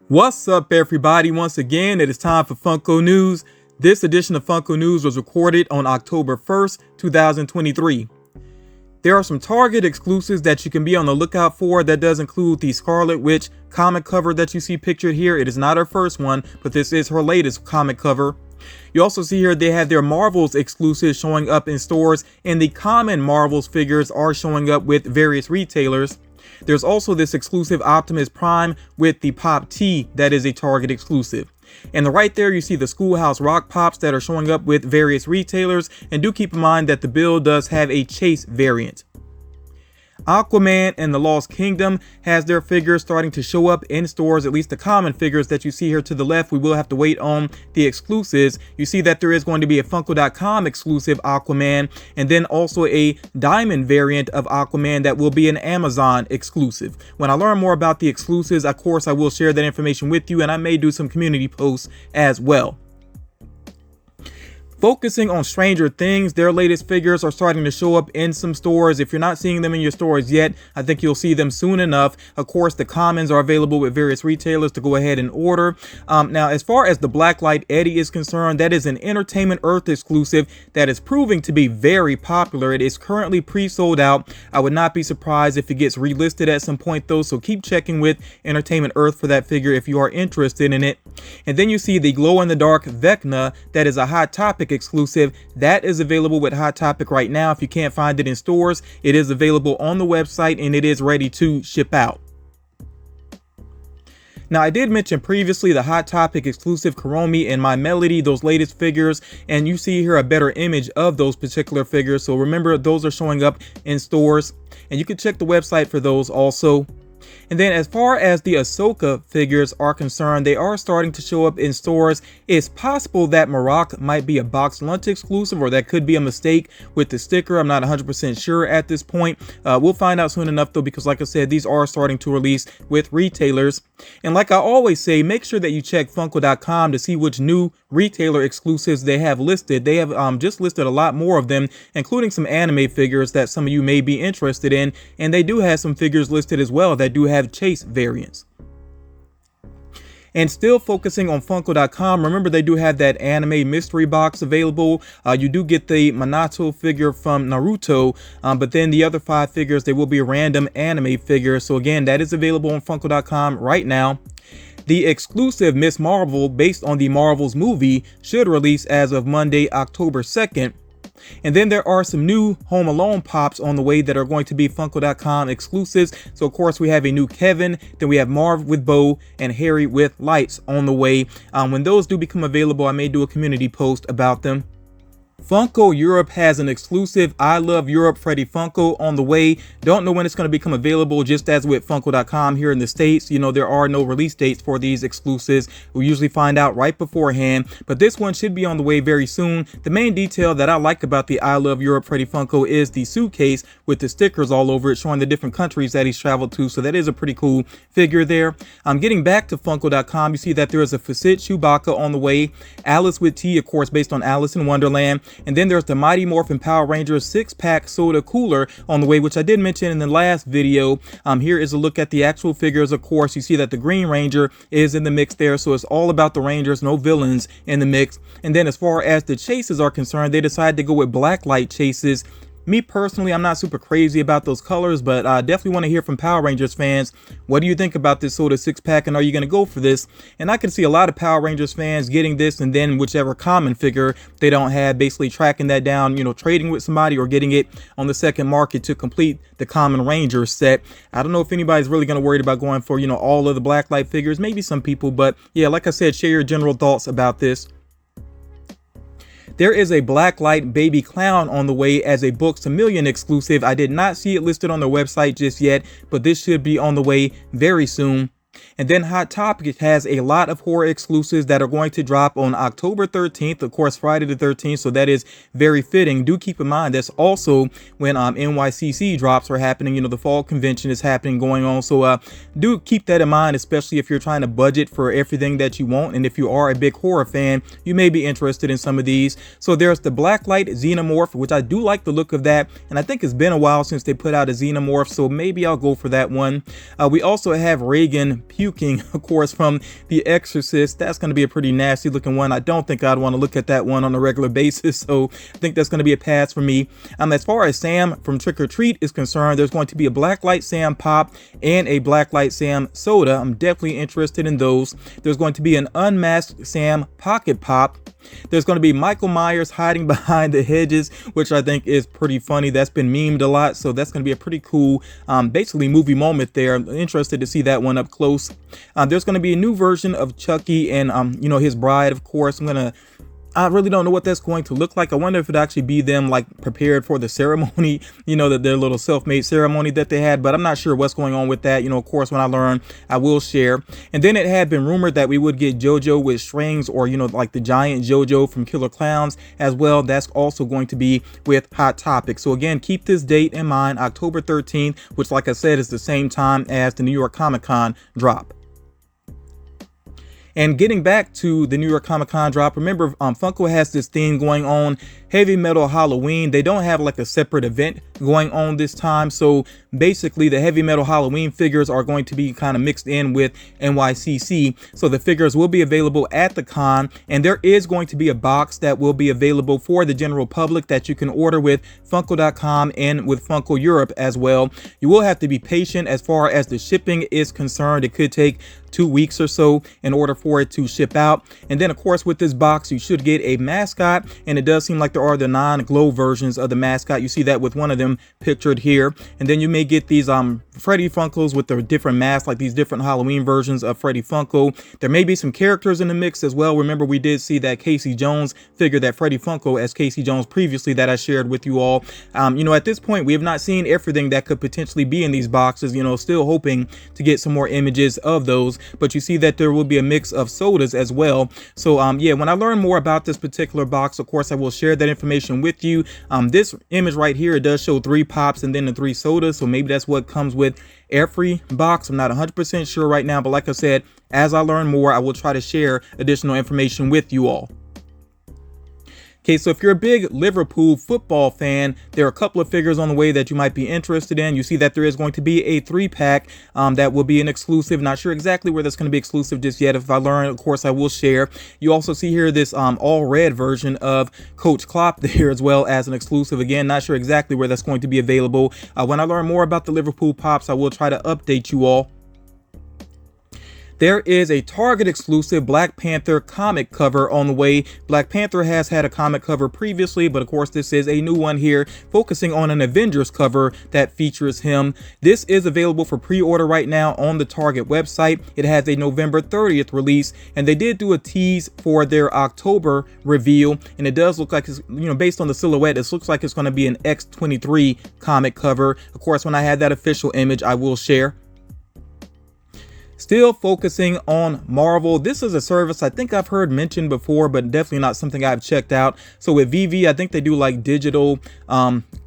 What's up, everybody? Once again, it is time for Funko News. This edition of Funko News was recorded on October 1st, 2023. There are some Target exclusives that you can be on the lookout for. That does include the Scarlet Witch comic cover that you see pictured here. It is not her first one, but this is her latest comic cover. You also see here they have their Marvels exclusives showing up in stores, and the common Marvels figures are showing up with various retailers. There's also this exclusive Optimus Prime with the Pop T that is a Target exclusive. And right there you see the Schoolhouse Rock Pops that are showing up with various retailers, and do keep in mind that the build does have a Chase variant. Aquaman and the Lost Kingdom has their figures starting to show up in stores, at least the common figures that you see here to the left. We will have to wait on the exclusives. You see that there is going to be a Funko.com exclusive Aquaman, and then also a diamond variant of Aquaman that will be an Amazon exclusive. When I learn more about the exclusives, of course, I will share that information with you, and I may do some community posts as well. Focusing on Stranger Things, their latest figures are starting to show up in some stores. If you're not seeing them in your stores yet, I think you'll see them soon enough. Of course, the commons are available with various retailers to go ahead and order. Now, as far as the Blacklight Eddie is concerned, that is an Entertainment Earth exclusive that is proving to be very popular. It is currently pre-sold out. I would not be surprised if it gets relisted at some point though, so keep checking with Entertainment Earth for that figure if you are interested in it. And then you see the glow-in-the-dark Vecna that is a Hot Topic exclusive. That is available with Hot Topic right now. If you can't find it in stores, it is available on the website and it is ready to ship out. Now, I did mention previously the Hot Topic exclusive Kuromi and My Melody, those latest figures, and you see here a better image of those particular figures. So remember, those are showing up in stores, and you can check the website for those also. And then as far as the Ahsoka figures are concerned, they are starting to show up in stores. It's possible that Marok might be a box lunch exclusive, or that could be a mistake with the sticker. I'm not 100% sure at this point. We'll find out soon enough though, because like I said, these are starting to release with retailers. And like I always say, make sure that you check Funko.com to see which new retailer exclusives they have listed. They have just listed a lot more of them, including some anime figures that some of you may be interested in. And they do have some figures listed as well that do have Chase variants. And still focusing on Funko.com, remember they do have that anime mystery box available. You do get the Minato figure from Naruto, but then the other 5 figures, they will be random anime figures. So again, that is available on Funko.com right now. The exclusive Miss Marvel, based on the Marvels movie, should release as of Monday, October 2nd. And then there are some new Home Alone pops on the way that are going to be Funko.com exclusives. So of course we have a new Kevin, then we have Marv with bow and Harry with lights on the way. When those do become available, I may do a community post about them. Funko Europe has an exclusive I Love Europe Freddy Funko on the way. Don't know when it's going to become available, just as with Funko.com here in the States. You know, there are no release dates for these exclusives. We usually find out right beforehand, but this one should be on the way very soon. The main detail that I like about the I Love Europe Freddy Funko is the suitcase with the stickers all over it showing the different countries that he's traveled to. So that is a pretty cool figure there. Getting back to Funko.com, you see that there is a Facet Chewbacca on the way. Alice with T, of course, based on Alice in Wonderland. And then there's the Mighty Morphin Power Rangers 6-pack soda cooler on the way, which I did mention in the last video. Here is a look at the actual figures. Of course, you see that the Green Ranger is in the mix there, so it's all about the Rangers, no villains in the mix. And then as far as the chases are concerned, they decided to go with blacklight chases. Me personally, I'm not super crazy about those colors, but I definitely want to hear from Power Rangers fans. What do you think about this soda 6-pack, and are you going to go for this? And I can see a lot of Power Rangers fans getting this, and then whichever common figure they don't have, basically tracking that down, you know, trading with somebody or getting it on the second market to complete the common Ranger set. I don't know if anybody's really going to worry about going for, you know, all of the blacklight figures. Maybe some people, but yeah, like I said, share your general thoughts about this. There is a Blacklight Baby Clown on the way as a Books A Million exclusive. I did not see it listed on their website just yet, but this should be on the way very soon. And then Hot Topic has a lot of horror exclusives that are going to drop on October 13th, of course, Friday the 13th. So that is very fitting. Do keep in mind that's also when NYCC drops are happening. You know, the fall convention is happening, going on. So do keep that in mind, especially if you're trying to budget for everything that you want. And if you are a big horror fan, you may be interested in some of these. So there's the Blacklight Xenomorph, which I do like the look of that. And I think it's been a while since they put out a Xenomorph, so maybe I'll go for that one. We also have Reagan puking, of course, from The Exorcist. That's going to be a pretty nasty looking one. I don't think I'd want to look at that one on a regular basis, so I think that's going to be a pass for me. As far as Sam from Trick or Treat is concerned, there's going to be a Blacklight Sam pop and a Blacklight Sam soda. I'm definitely interested in those. There's going to be an Unmasked Sam pocket pop. There's going to be Michael Myers hiding behind the hedges, which I think is pretty funny. That's been memed a lot, so that's going to be a pretty cool basically movie moment there. I'm interested to see that one up close. There's going to be a new version of Chucky and you know, his bride, of course. I really don't know what that's going to look like. I wonder if it'd actually be them like prepared for the ceremony, you know, their little self-made ceremony that they had, but I'm not sure what's going on with that. You know, of course, when I learn, I will share. And then it had been rumored that we would get JoJo with strings, or, you know, like the giant JoJo from Killer Clowns as well. That's also going to be with Hot Topic. So again, keep this date in mind, October 13th, which, like I said, is the same time as the New York Comic-Con drop. And getting back to the New York Comic Con drop, remember Funko has this theme going on, Heavy Metal Halloween. They don't have like a separate event going on this time. So basically the Heavy Metal Halloween figures are going to be kind of mixed in with NYCC. So the figures will be available at the con, and there is going to be a box that will be available for the general public that you can order with Funko.com and with Funko Europe as well. You will have to be patient as far as the shipping is concerned. It could take 2 weeks or so in order for it to ship out. And then of course with this box you should get a mascot, and it does seem like there are the non-glow versions of the mascot. You see that with one of them pictured here. And then you may get these Freddy Funkos with the different masks, like these different Halloween versions of Freddy Funko. There may be some characters in the mix as well. Remember, we did see that Casey Jones figure, that Freddy Funko as Casey Jones previously, that I shared with you all. You know, at this point we have not seen everything that could potentially be in these boxes. You know, still hoping to get some more images of those. But you see that there will be a mix of sodas as well. So yeah, when I learn more about this particular box, of course I will share that information with you. This image right here, it does show 3 pops and then the 3 sodas, so maybe that's what comes with every box. I'm not 100% sure right now, but like I said, as I learn more, I will try to share additional information with you all. Okay, so if you're a big Liverpool football fan, there are a couple of figures on the way that you might be interested in. You see that there is going to be a 3-pack that will be an exclusive. Not sure exactly where that's going to be exclusive just yet. If I learn, of course, I will share. You also see here this all red version of Coach Klopp there as well as an exclusive. Again, not sure exactly where that's going to be available. When I learn more about the Liverpool Pops, I will try to update you all. There is a Target exclusive Black Panther comic cover on the way. Black Panther has had a comic cover previously, but of course this is a new one here, focusing on an Avengers cover that features him. This is available for pre-order right now on the Target website. It has a November 30th release, and they did do a tease for their October reveal, and it does look like it's, you know, based on the silhouette, it looks like it's going to be an X-23 comic cover. Of course, when I have that official image, I will share. Still focusing on Marvel, this is a service I think I've heard mentioned before, but definitely not something I've checked out. So with VV, I think they do like digital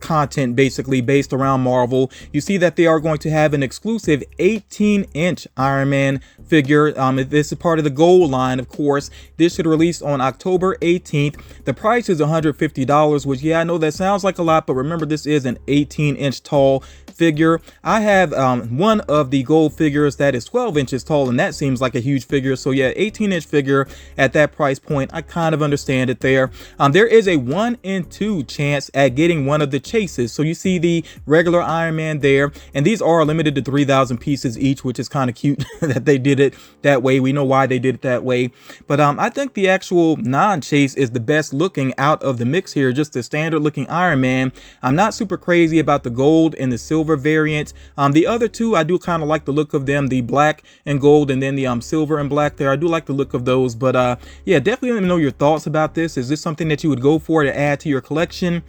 content basically based around Marvel. You see that they are going to have an exclusive 18-inch Iron Man figure. This is part of the Gold line, of course. This should release on October 18th. The price is $150, which, yeah, I know that sounds like a lot, but remember, this is an 18-inch tall figure. I have one of the Gold figures that is 12 inches tall, and that seems like a huge figure. So yeah, 18-inch figure at that price point, I kind of understand it there. There is a 1 in 2 chance at getting one of the chases. So you see the regular Iron Man there, and these are limited to 3,000 pieces each, which is kind of cute that they did it that way. We know why they did it that way, but I think the actual non-chase is the best looking out of the mix here. Just the standard looking Iron Man. I'm not super crazy about the gold and the silver variant. The other two, I do kind of like the look of them, the black and gold, and then the silver and black there. I do like the look of those, but yeah, definitely let me know your thoughts about this. Is this something that you would go for to add to your collection?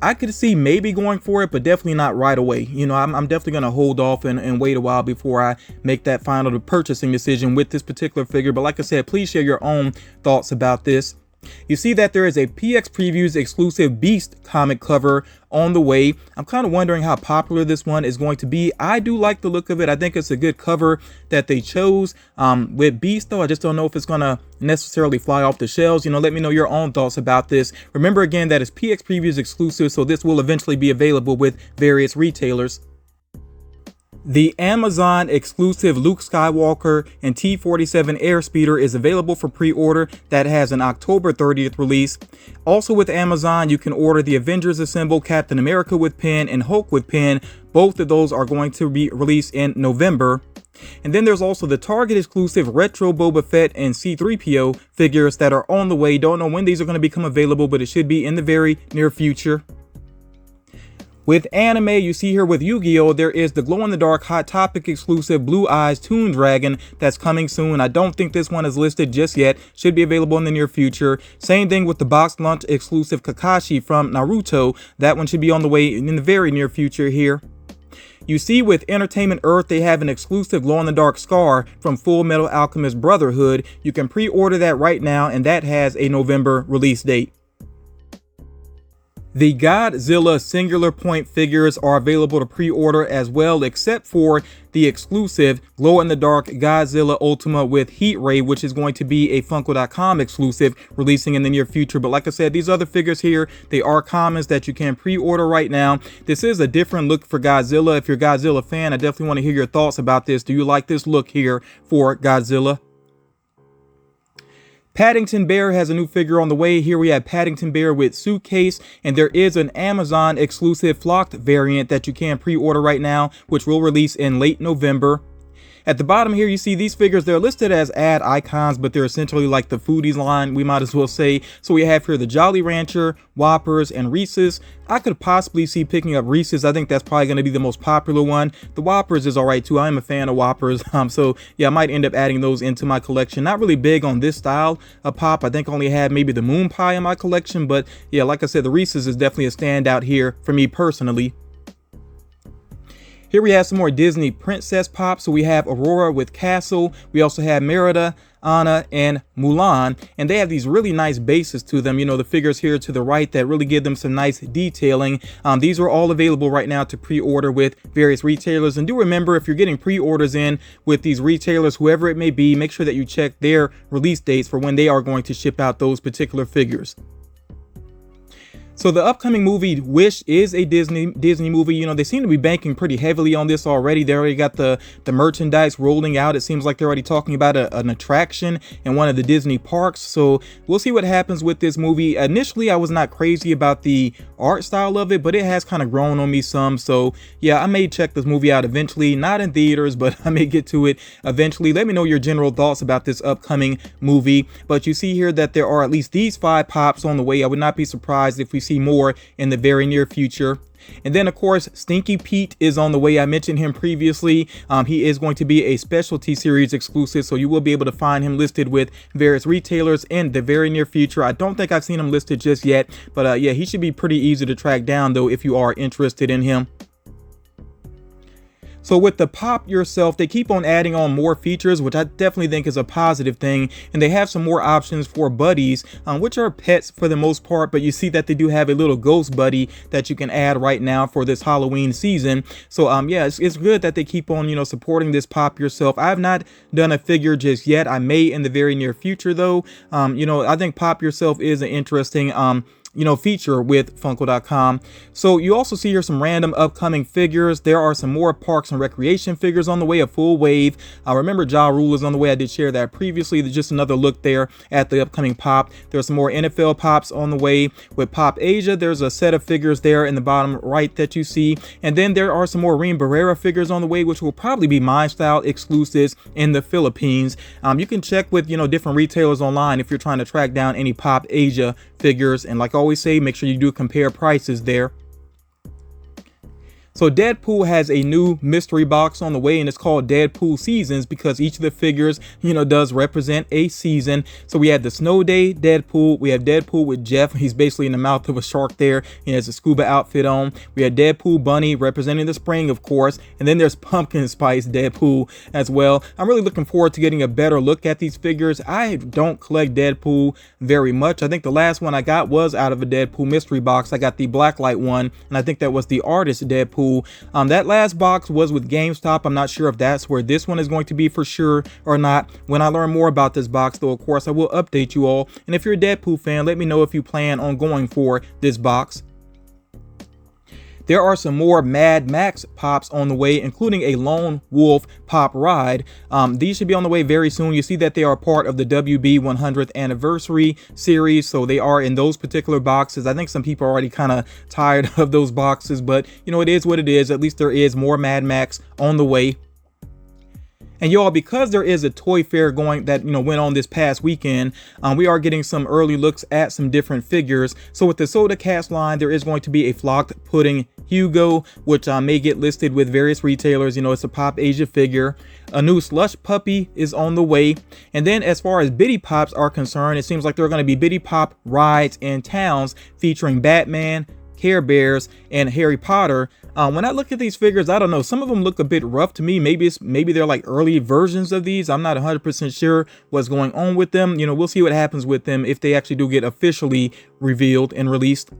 I could see maybe going for it, but definitely not right away. You know, I'm definitely going to hold off and wait a while before I make that final purchasing decision with this particular figure. But like I said, please share your own thoughts about this. You see that there is a PX Previews exclusive Beast comic cover on the way. I'm kind of wondering how popular this one is going to be. I do like the look of it. I think it's a good cover that they chose. With Beast though, I just don't know if it's going to necessarily fly off the shelves. You know, let me know your own thoughts about this. Remember again, that is PX Previews exclusive, so this will eventually be available with various retailers. The Amazon exclusive Luke Skywalker and T-47 airspeeder is available for pre-order. That has an October 30th release. Also with Amazon, you can order the Avengers Assemble, Captain America with pin, and Hulk with pin. Both of those are going to be released in November. And then there's also the Target exclusive Retro Boba Fett and C-3PO figures that are on the way. Don't know when these are going to become available, but it should be in the very near future. With anime, you see here with Yu-Gi-Oh! There is the glow-in-the-dark Hot Topic exclusive Blue Eyes Toon Dragon that's coming soon. I don't think this one is listed just yet. Should be available in the near future. Same thing with the box lunch exclusive Kakashi from Naruto. That one should be on the way in the very near future here. You see with Entertainment Earth, they have an exclusive glow-in-the-dark Scar from Full Metal Alchemist Brotherhood. You can pre-order that right now, and that has a November release date. The Godzilla Singular Point figures are available to pre-order as well, except for the exclusive glow-in-the-dark Godzilla Ultima with Heat Ray, which is going to be a Funko.com exclusive releasing in the near future. But like I said, these other figures here, they are commons that you can pre-order right now. This is a different look for Godzilla. If you're a Godzilla fan, I definitely want to hear your thoughts about this. Do you like this look here for Godzilla? Paddington Bear has a new figure on the way. Here we have Paddington Bear with suitcase, and there is an Amazon exclusive flocked variant that you can pre-order right now, which will release in late November. At the bottom here, you see these figures. They're listed as ad icons, but they're essentially like the foodies line, we might as well say. So we have here the Jolly Rancher, Whoppers, and Reese's. I could possibly see picking up Reese's. I think that's probably going to be the most popular one. The Whoppers is all right too. I'm a fan of Whoppers. So yeah, I might end up adding those into my collection. Not really big on this style of pop. I think I only had maybe the Moon Pie in my collection, but yeah, like I said, the Reese's is definitely a standout here for me personally. Here we have some more Disney princess pops. So we have Aurora with Castle. We also have Merida, Anna, and Mulan. And they have these really nice bases to them. You know, the figures here to the right that really give them some nice detailing. These are all available right now to pre-order with various retailers. And do remember, if you're getting pre-orders in with these retailers, whoever it may be, make sure that you check their release dates for when they are going to ship out those particular figures. So the upcoming movie Wish is a Disney movie. You know, they seem to be banking pretty heavily on this already. They already got the merchandise rolling out. It seems like they're already talking about an attraction in one of the Disney parks. So we'll see what happens with this movie. Initially, I was not crazy about the art style of it, but it has kind of grown on me some. So yeah, I may check this movie out eventually. Not in theaters, but I may get to it eventually. Let me know your general thoughts about this upcoming movie. But you see here that there are at least these 5 pops on the way. I would not be surprised if we see more in the very near future. And then of course Stinky Pete is on the way. I mentioned him previously. He is going to be a specialty series exclusive, so you will be able to find him listed with various retailers in the very near future. I don't think I've seen him listed just yet, but yeah, he should be pretty easy to track down though if you are interested in him. So with the Pop Yourself, they keep on adding on more features, which I definitely think is a positive thing. And they have some more options for buddies, which are pets for the most part. But you see that they do have a little ghost buddy that you can add right now for this Halloween season. So yeah, it's good that they keep on, you know, supporting this Pop Yourself. I have not done a figure just yet. I may in the very near future though. You know, I think Pop Yourself is an interesting you know, feature with Funko.com. So you also see here some random upcoming figures. There are some more Parks and Recreation figures on the way, a full wave. Remember Ja Rule is on the way. I did share that previously. There's just another look there at the upcoming pop. There's some more NFL pops on the way with Pop Asia. There's a set of figures there in the bottom right that you see. And then there are some more Reem Barrera figures on the way, which will probably be my style exclusives in the Philippines. You can check with, you know, different retailers online if you're trying to track down any Pop Asia figures. And like I always say, make sure you do compare prices there. So Deadpool has a new mystery box on the way, and it's called Deadpool Seasons because each of the figures, you know, does represent a season. So we have the Snow Day Deadpool. We have Deadpool with Jeff. He's basically in the mouth of a shark there. He has a scuba outfit on. We have Deadpool Bunny representing the spring, of course. And then there's Pumpkin Spice Deadpool as well. I'm really looking forward to getting a better look at these figures. I don't collect Deadpool very much. I think the last one I got was out of a Deadpool mystery box. I got the Blacklight one, and I think that was the artist Deadpool. That last box was with GameStop. I'm not sure if that's where this one is going to be for sure or not. When I learn more about this box though, of course, I will update you all. And if you're a Deadpool fan, let me know if you plan on going for this box. There are some more Mad Max pops on the way, including a Lone Wolf pop ride. These should be on the way very soon. You see that they are part of the WB 100th anniversary series, so they are in those particular boxes. I think some people are already kind of tired of those boxes, but you know, it is what it is. At least there is more Mad Max on the way. And y'all, because there is a toy fair going that, you know, went on this past weekend, we are getting some early looks at some different figures. So with the Soda Cast line, there is going to be a Flocked Pudding Hugo, which may get listed with various retailers. You know, it's a Pop Asia figure. A new Slush Puppy is on the way. And then as far as Bitty Pops are concerned, it seems like there are going to be Bitty Pop rides in towns featuring Batman, Care Bears, and Harry Potter. When I look at these figures, I don't know, some of them look a bit rough to me. Maybe they're like early versions of these. I'm not 100% sure what's going on with them. You know, we'll see what happens with them if they actually do get officially revealed and released.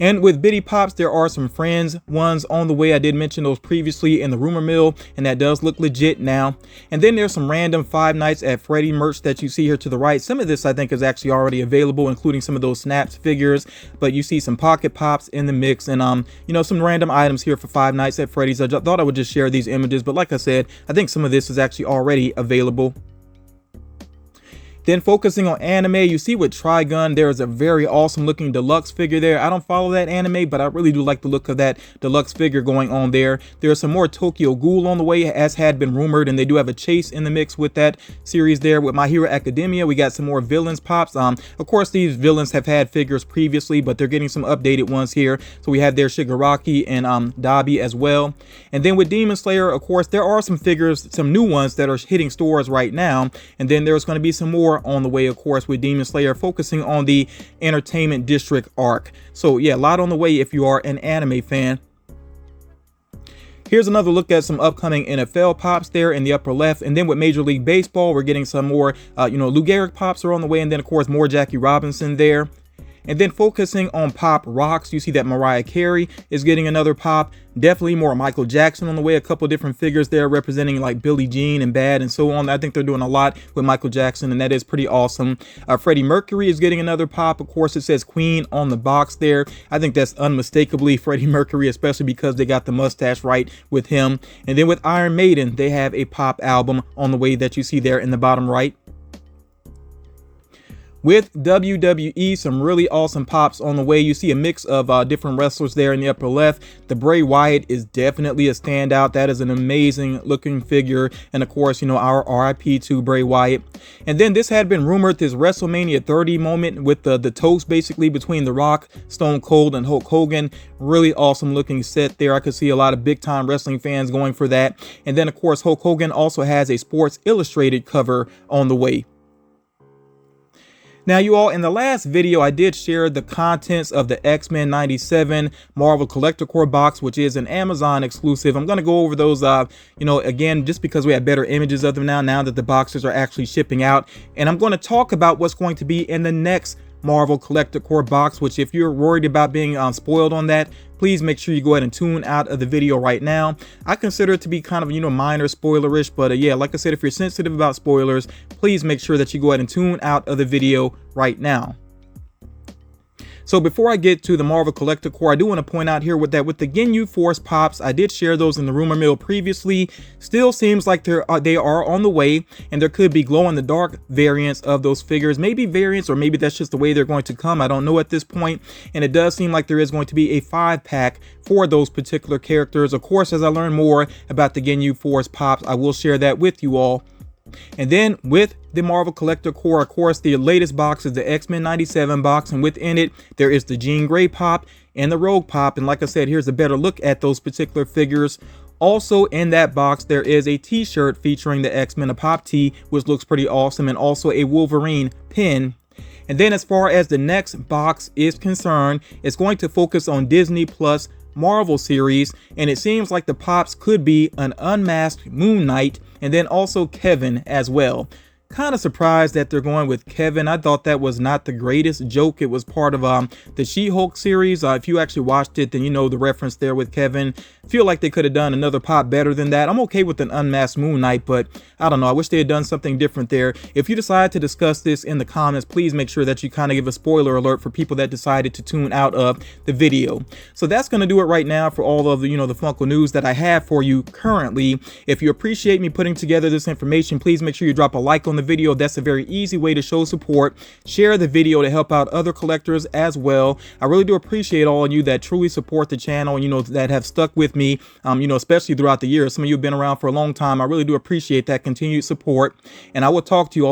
And with Bitty Pops, there are some Friends ones on the way. I did mention those previously in the rumor mill, and that does look legit now. And then there's some random Five Nights at Freddy merch that you see here to the right. Some of this I think is actually already available, including some of those Snaps figures, but you see some Pocket Pops in the mix, and you know, some random items here for Five Nights at Freddy's. I thought I would just share these images, but like I said, I think some of this is actually already available. Then focusing on anime, you see with Trigun, there is a very awesome looking deluxe figure there. I don't follow that anime, but I really do like the look of that deluxe figure going on there. There's some more Tokyo Ghoul on the way, as had been rumored, and they do have a Chase in the mix with that series there. With My Hero Academia, we got some more Villains pops. Of course, these villains have had figures previously, but they're getting some updated ones here. So we have their Shigaraki and Dabi as well. And then with Demon Slayer, of course, there are some figures, some new ones that are hitting stores right now. And then there's going to be some more on the way, of course, with Demon Slayer, focusing on the Entertainment District arc. So yeah, a lot on the way if you are an anime fan. Here's another look at some upcoming NFL pops there in the upper left. And then with Major League Baseball, we're getting some more, you know, Lou Gehrig pops are on the way. And then, of course, more Jackie Robinson there. And then focusing on pop rocks, you see that Mariah Carey is getting another pop. Definitely more Michael Jackson on the way. A couple different figures there representing like Billie Jean and Bad and so on. I think they're doing a lot with Michael Jackson, and that is pretty awesome. Freddie Mercury is getting another pop. Of course, it says Queen on the box there. I think that's unmistakably Freddie Mercury, especially because they got the mustache right with him. And then with Iron Maiden, they have a pop album on the way that you see there in the bottom right. With WWE, some really awesome pops on the way. You see a mix of different wrestlers there in the upper left. The Bray Wyatt is definitely a standout. That is an amazing looking figure. And of course, you know, our RIP to Bray Wyatt. And then this had been rumored, this WrestleMania 30 moment with the toast basically between The Rock, Stone Cold, and Hulk Hogan. Really awesome looking set there. I could see a lot of big time wrestling fans going for that. And then of course, Hulk Hogan also has a Sports Illustrated cover on the way. Now, you all, in the last video, I did share the contents of the X-Men 97 Marvel Collector Core box, which is an Amazon exclusive. I'm going to go over those, you know, again, just because we have better images of them now that the boxes are actually shipping out. And I'm going to talk about what's going to be in the next Marvel Collector Core box, which if you're worried about being spoiled on that, please make sure you go ahead and tune out of the video right now. I consider it to be kind of, you know, minor spoilerish, but yeah, like I said, if you're sensitive about spoilers, please make sure that you go ahead and tune out of the video right now. So before I get to the Marvel Collector Core, I do want to point out here with the Ginyu Force pops, I did share those in the rumor mill previously. Still seems like they are on the way, and there could be glow-in-the-dark variants of those figures. Maybe variants, or maybe that's just the way they're going to come. I don't know at this point. And it does seem like there is going to be a 5-pack for those particular characters. Of course, as I learn more about the Ginyu Force pops, I will share that with you all. And then with the Marvel Collector Core, of course, the latest box is the X-Men 97 box, and within it there is the Jean Grey pop and the Rogue pop. And like I said, here's a better look at those particular figures. Also in that box, there is a t-shirt featuring the X-Men, a pop tee, which looks pretty awesome, and also a Wolverine pin. And then as far as the next box is concerned, it's going to focus on Disney Plus Marvel series, and it seems like the pops could be an unmasked Moon Knight, and then also Kevin as well. Kind of surprised that they're going with Kevin. I thought that was not the greatest joke. It was part of the She-Hulk series. If you actually watched it, then you know the reference there with Kevin. Feel like they could have done another pop better than that. I'm okay with an unmasked Moon Knight, but I don't know. I wish they had done something different there. If you decide to discuss this in the comments, please make sure that you kind of give a spoiler alert for people that decided to tune out of the video. So that's going to do it right now for all of the, the Funko news that I have for you currently. If you appreciate me putting together this information, please make sure you drop a like on the video. That's a very easy way to show support. Share the video to help out other collectors as well. I really do appreciate all of you that truly support the channel, and that have stuck with me, especially throughout the years. Some of you have been around for a long time. I really do appreciate that continued support, and I will talk to you all